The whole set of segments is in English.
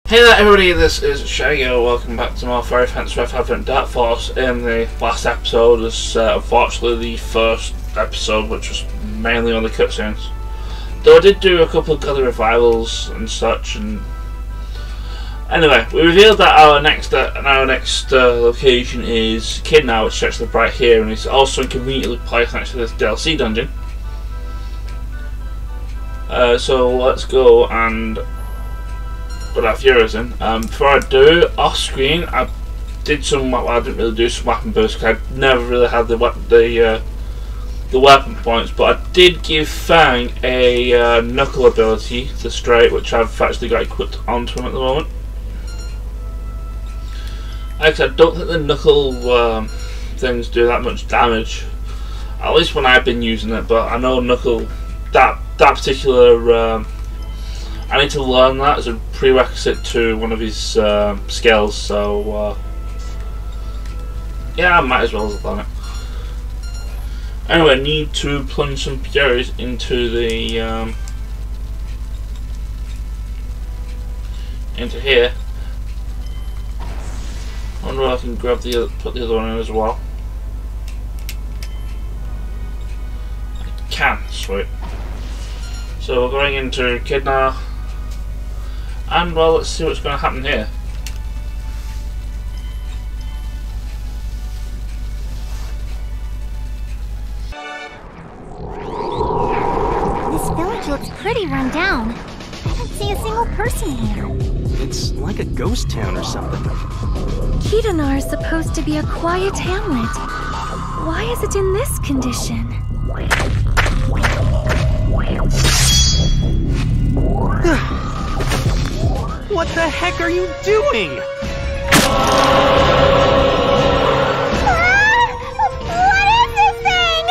Hey there everybody, this is Shaggy. Welcome back to more Fairy Fence with Advent Dark Force. In the last episode is unfortunately the first episode, which was mainly on the cutscenes. Though I did do a couple of other revivals and such, and anyway, we revealed that our next location is Kidnar, which is actually right here, and it's also conveniently placed next to this DLC dungeon. So let's go and put our Furies in. Before I do, off screen, I did some. Well, I didn't really do some weapon boosts because I never really had the weapon points. But I did give Fang a knuckle ability to straight, which I've actually got equipped onto him at the moment. Actually, I don't think the knuckle things do that much damage, at least when I've been using it. But I know knuckle that particular. I need to learn that as a prerequisite to one of his skills, so yeah, I might as well learn it. Anyway, I need to plunge some Furies into the into here. I wonder if I can grab the other, put the other one in as well. I can, sweet. So we're going into Kidnar. And well, let's see what's going to happen here. This village looks pretty run down. I don't see a single person here. It's like a ghost town or something. Kidnar is supposed to be a quiet hamlet. Why is it in this condition? What the heck are you doing? What is this thing?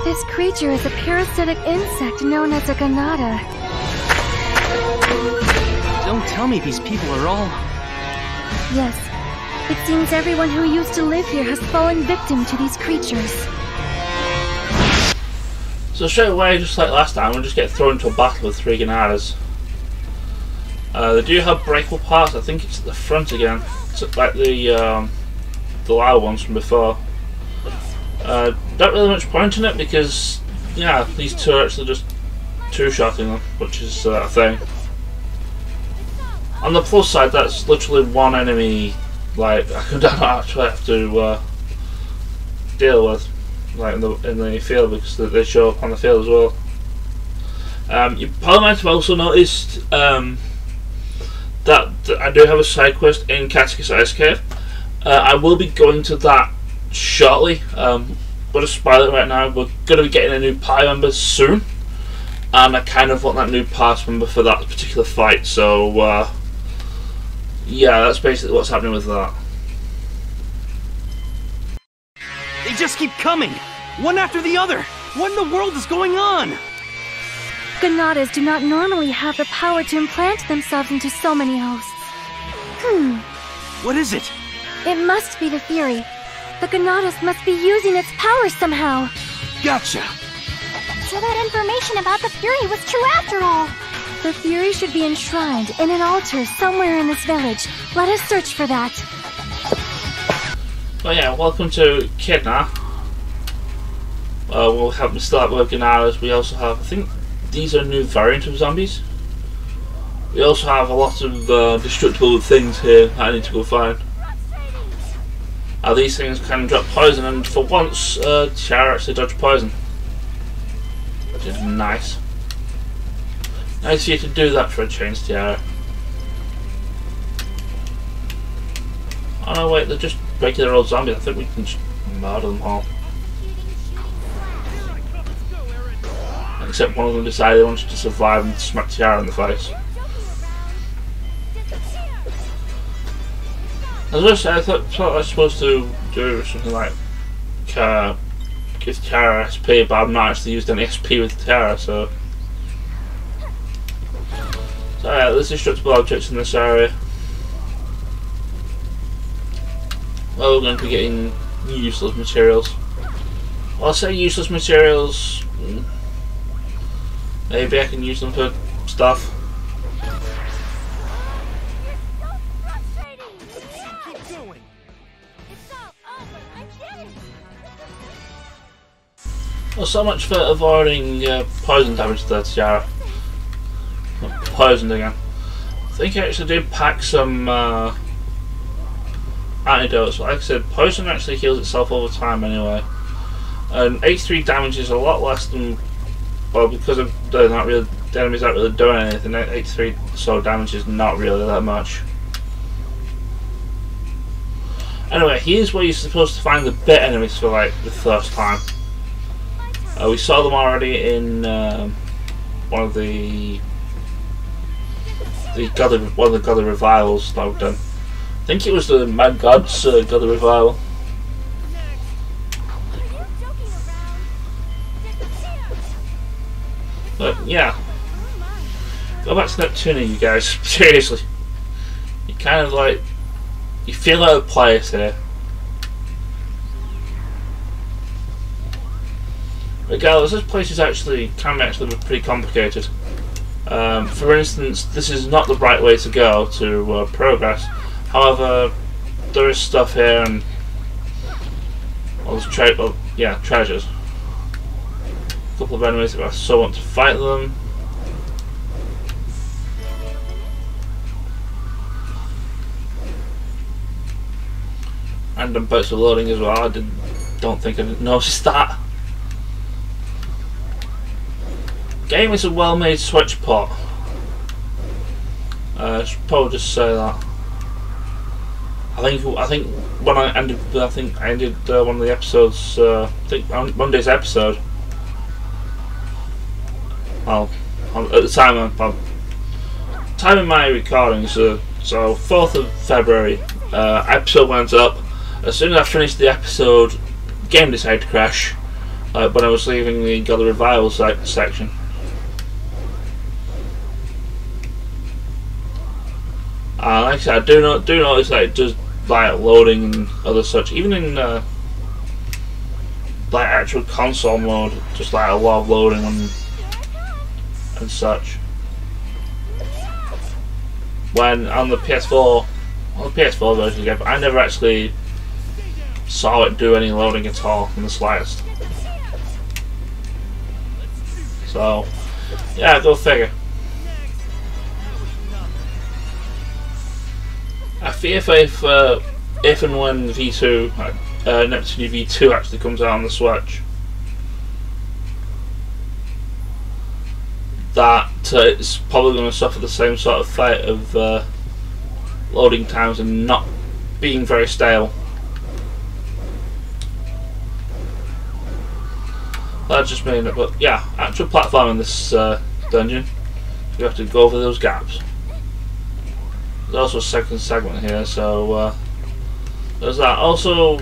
This creature is a parasitic insect known as a ganada. Don't tell me these people are all... Yes, it seems everyone who used to live here has fallen victim to these creatures. So straight away, just like last time, we'll just get thrown into a battle with 3 ganadas. They do have breakable parts. I think it's at the front again. It's like the loud ones from before. Not really much point in it because, yeah, these turrets are just two-shotting them, which is a thing. On the plus side, that's literally one enemy. Like I don't actually have to deal with, like in the field, because they show up on the field as well. You probably might have also noticed. That I do have a side quest in Katsika's Ice Cave. I will be going to that shortly. But to spoil it right now, we're going to be getting a new party member soon, and I kind of want that new party member for that particular fight. So yeah, that's basically what's happening with that. They just keep coming! One after the other! What in the world is going on? Ganadas do not normally have the power to implant themselves into so many hosts. What is it? It must be the Fury. The Ganadas must be using its power somehow. Gotcha! So that information about the Fury was true after all. The Fury should be enshrined in an altar somewhere in this village. Let us search for that. Oh yeah, welcome to Kidnar. We'll have to start with Ganadas. We also have, I think, these are a new variant of zombies. We also have a lot of destructible things here that I need to go find. These things can drop poison, and for once, Tiara actually dodged poison, which is nice. Nice for you to do that for a change, Tiara. Oh no, wait, they're just regular old zombies. I think we can just murder them all. Except one of them decided they wanted to survive and smack Tiara in the face. As I said, I thought I was supposed to do something like give Tiara SP, but I've not actually used any SP with Tiara, so yeah, there's destructible objects in this area. Well, we're going to be getting useless materials. Well, I'll say useless materials. Maybe I can use them for stuff. so much for avoiding poison damage to the tiara. Poisoned again. I think I actually did pack some antidotes. Like I said, poison actually heals itself over time anyway. And 83 damage is a lot less than, well, because of the enemies aren't really doing anything. 83 so damage is not really that much. Anyway, here's where you're supposed to find the bit enemies for like the first time. We saw them already in one of the God of Revivals that I've done. I think it was the Mad Gods God of Revival. But yeah, go back to Neptunia, you guys. Seriously, you kind of like, you feel out of place here. Regardless, this place is can actually be pretty complicated. For instance, this is not the right way to go to progress. However, there is stuff here and treasures. A couple of enemies if I so want to fight them. Random bits of loading as well. Don't think I didn't notice that. Game is a well-made switch port. I should probably just say that. I think when I ended one of the episodes. I think on Monday's episode. Well, at the time of my recording, so 4th of February, episode went up. As soon as I finished the episode, the game decided to crash when I was leaving the God of Revival section. Like I said, I do notice that it does like loading and other such, even in like actual console mode, just like a lot of loading and such. When on the PS4 version again, but I never actually saw it do any loading at all in the slightest. So yeah, go figure. I fear if and when V2, Neptunia V2 actually comes out on the Switch, that it's probably going to suffer the same sort of fate of loading times and not being very stale. That's just me, but yeah, actual platform in this dungeon, you have to go over those gaps. There's also a second segment here, so there's that. Also,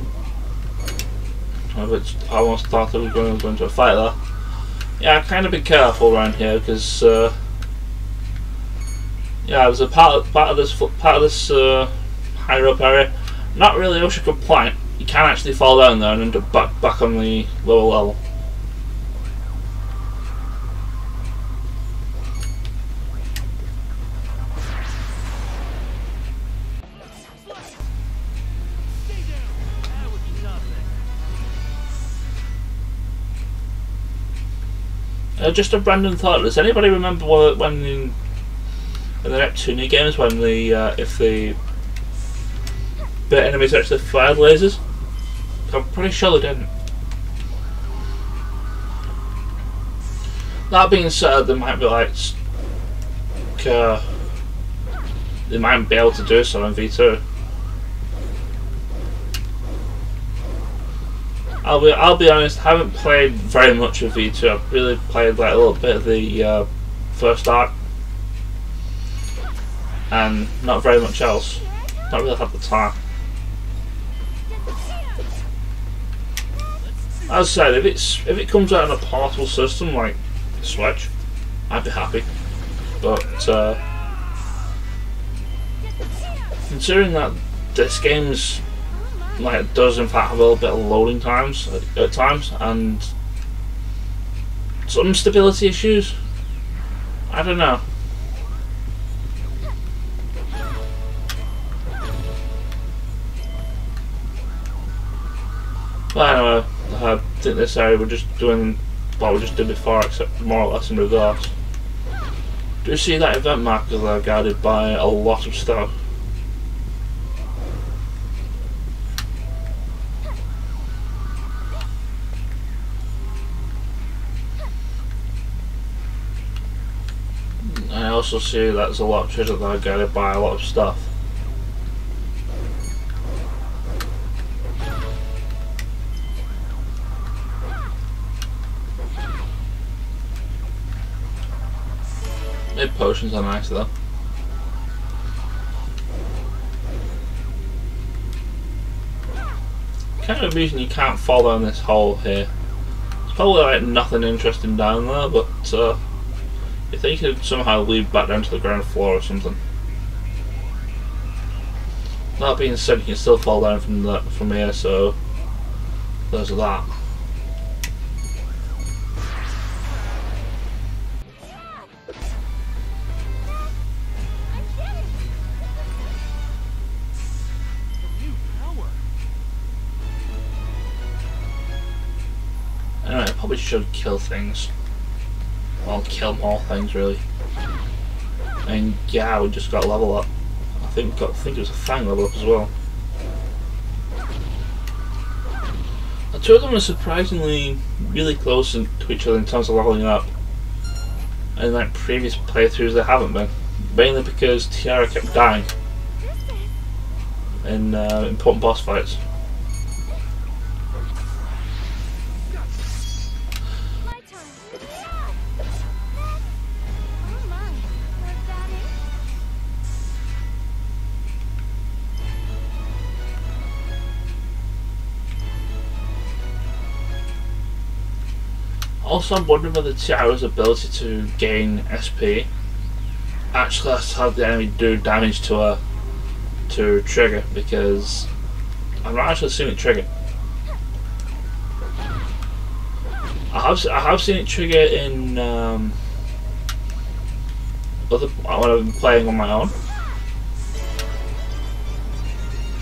I almost thought that we were going to go into a fight there. Yeah, kind of be careful around here because yeah, there's a part of this higher up area, not really OSHA compliant. You can actually fall down there and end up back on the lower level. Just a random thought. Does anybody remember when in the Neptunia games when if the bit enemies actually fired lasers? I'm pretty sure they didn't. That being said, they might be like they might be able to do so in V2. I'll be honest, I haven't played very much of V2. I've really played like a little bit of the first arc and not very much else. Not really had the time. As I said, if it comes out on a portable system like the Switch, I'd be happy. But considering that this game's like it does in fact have a little bit of loading times at times and some stability issues, I don't know. But anyway, I think this area we're just doing what we just did before, except more or less in reverse. Do you see that event marker there guarded by a lot of stuff? I also see that there's a lot of treasure there guarded by a lot of stuff. Maybe potions are nice though. Kind of a reason you can't fall down this hole here. There's probably like nothing interesting down there, but you think you could somehow lead back down to the ground floor or something. That being said, you can still fall down from here, so there's that. Anyway, I probably should kill things. Well, kill more things really. And yeah, we just got level up. I think it was a Fang level up as well. The two of them are surprisingly really close to each other in terms of leveling up. And like previous playthroughs, they haven't been. Mainly because Tiara kept dying in important boss fights. Also, I'm wondering whether Tiara's ability to gain SP actually has to have the enemy do damage to her to trigger, because I've not actually seen it trigger. I have seen it trigger in when I've been playing on my own.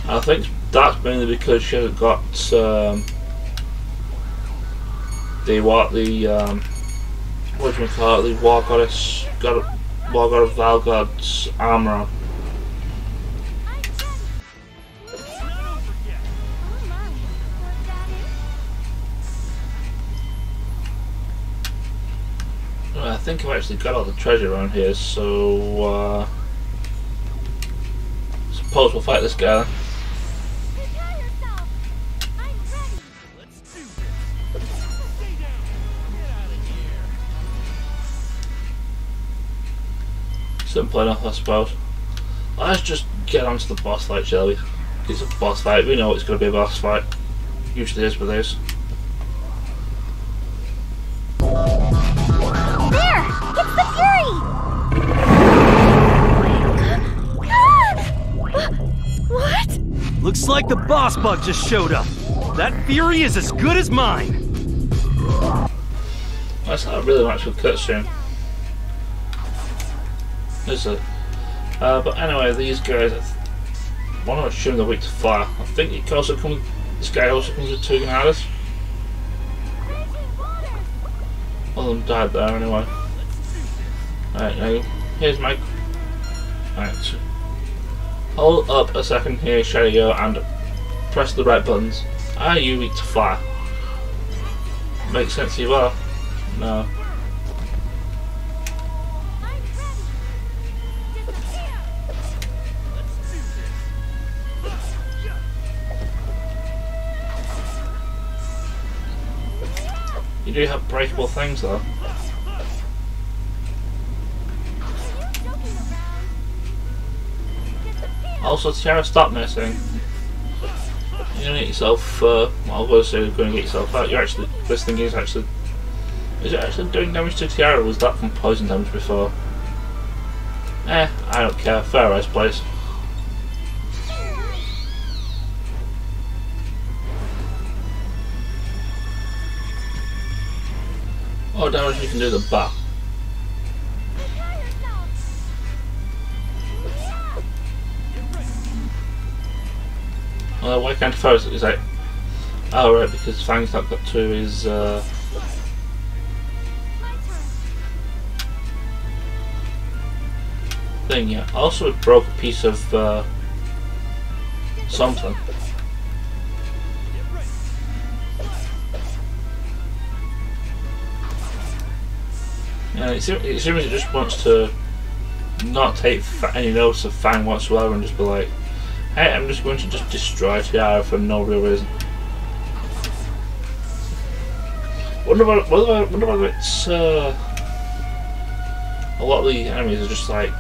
I think that's mainly because she hasn't got the war goddess Valgod's armor on. I think I've actually got all the treasure around here, so suppose we'll fight this guy. Simple enough, I suppose. Let's just get on to the boss fight, shall we? It's a boss fight, we know it's going to be a boss fight. Usually is with this. There! It's the Fury! What? Looks like the boss bug just showed up. That Fury is as good as mine. That's not really much of a cutscene, is it? But anyway, these guys, one of them assume they're weak to fire. I think it also comes. This guy also comes with two Ganadas. One of them died there anyway. Alright, now here's my. Alright, hold up a second here, Shadow, and press the right buttons. Are you weak to fire? Makes sense you are. No. You do have breakable things though. Also, Tiara, stop missing. You're gonna get yourself. Well, I was going to say you're going to get yourself out. You're actually. This thing is actually. Is it actually doing damage to Tiara, or was that from poison damage before? I don't care. Fair ice, please. What damage we can do to the bat? Why can't Ferris? Is like, oh right, because Fang's not got to his thing yet. Also, it broke a piece of something. Yeah, it seems it just wants to not take any notice of Fang whatsoever and just be like, hey, I'm just going to just destroy Tiara for no real reason. Wonder whether it's a lot of the enemies are just like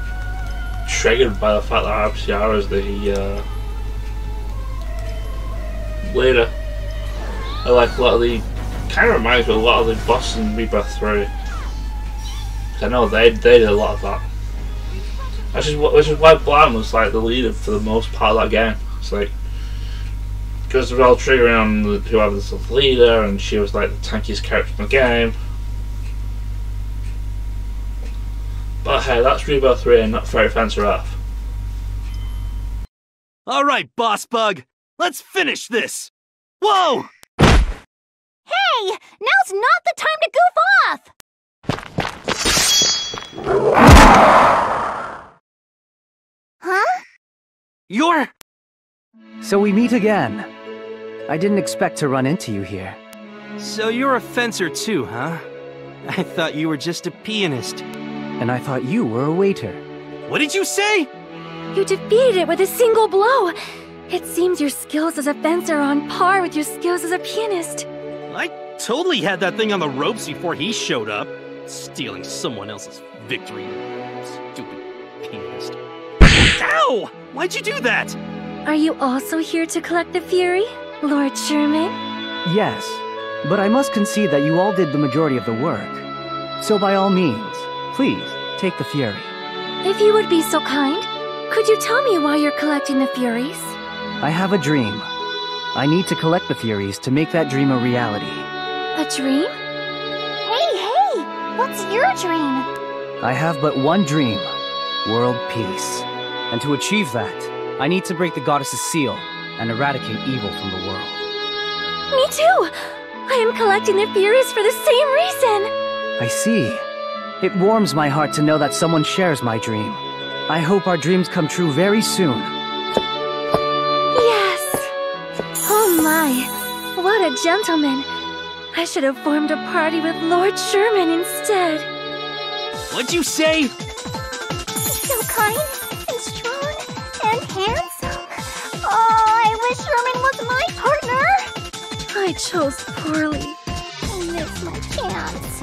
triggered by the fact that I have Tiara as the leader. I like a lot of the kind of reminds me of a lot of the bosses in Rebirth 3. I know they did a lot of that. Which is why Blam was like the leader for the most part of that game. It's like because they're all triggering on whoever's the leader, and she was like the tankiest character in the game. But hey, that's Rebirth 3 and not Fairy Fencer F. Alright, Boss Bug, let's finish this! Whoa! Hey! Now's not the time to goof off! Huh? You're... So we meet again. I didn't expect to run into you here. So you're a fencer too, huh? I thought you were just a pianist. And I thought you were a waiter. What did you say? You defeated it with a single blow. It seems your skills as a fencer are on par with your skills as a pianist. I totally had that thing on the ropes before he showed up. Stealing someone else's victory. Stupid pianist. Ow! Why'd you do that? Are you also here to collect the Fury, Lord Sherman? Yes, but I must concede that you all did the majority of the work. So by all means, please, take the Fury. If you would be so kind, could you tell me why you're collecting the Furies? I have a dream. I need to collect the Furies to make that dream a reality. A dream? Hey! What's your dream? I have but one dream. World peace. And to achieve that, I need to break the goddess's seal and eradicate evil from the world. Me too! I am collecting the Furies for the same reason! I see. It warms my heart to know that someone shares my dream. I hope our dreams come true very soon. Yes! Oh my, what a gentleman. I should have formed a party with Lord Sherman instead. What'd you say? So kind and strong and handsome. Oh, I wish Sherman was my partner. I chose poorly. I missed my chance.